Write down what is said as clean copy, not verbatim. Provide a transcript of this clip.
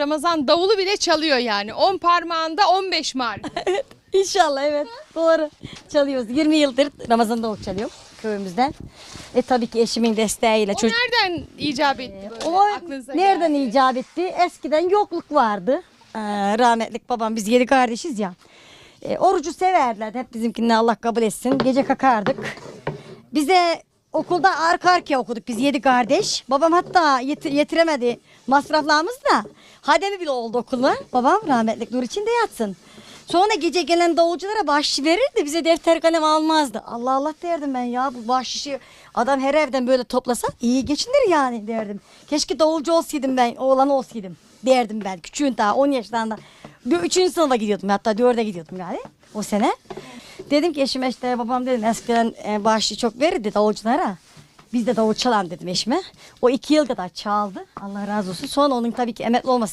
Ramazan davulu bile çalıyor yani. 10 parmağında 15 mark. İnşallah evet. Doğru. Çalıyoruz. 20 yıldır Ramazan davul çalıyorum köyümüzden. Tabii ki eşimin desteğiyle. O nereden icap etti böyle? O Aklınıza nereden geldi? icap etti? Eskiden yokluk vardı. Rahmetlik babam, biz 7 kardeşiz ya. Orucu severler. Hep bizimkini Allah kabul etsin. Gece kakardık. Bize okulda arka arkaya okuduk biz 7 kardeş. Babam hatta yetiremedi masraflarımız da. Hademi bile oldu okulun. Babam rahmetlik nur içinde yatsın. Sonra gece gelen davulculara bahşiş verirdi. Bize defter kalem almazdı. Allah Allah derdim ben ya, bu bahşişi adam her evden böyle toplasa iyi geçinir yani derdim. Keşke davulcu olsaydım ben, oğlan olsaydım derdim ben. Küçüğün daha 10 yaşlarında. 3. sınıfa gidiyordum, hatta 4'e gidiyordum yani o sene. Dedim ki eşime, işte babam dedim eskiden bahşişi çok verirdi davulculara. Biz de davul çalalım dedim eşime. O 2 yıl kadar çaldı. Allah razı olsun. Sonra onun tabii ki emekli olması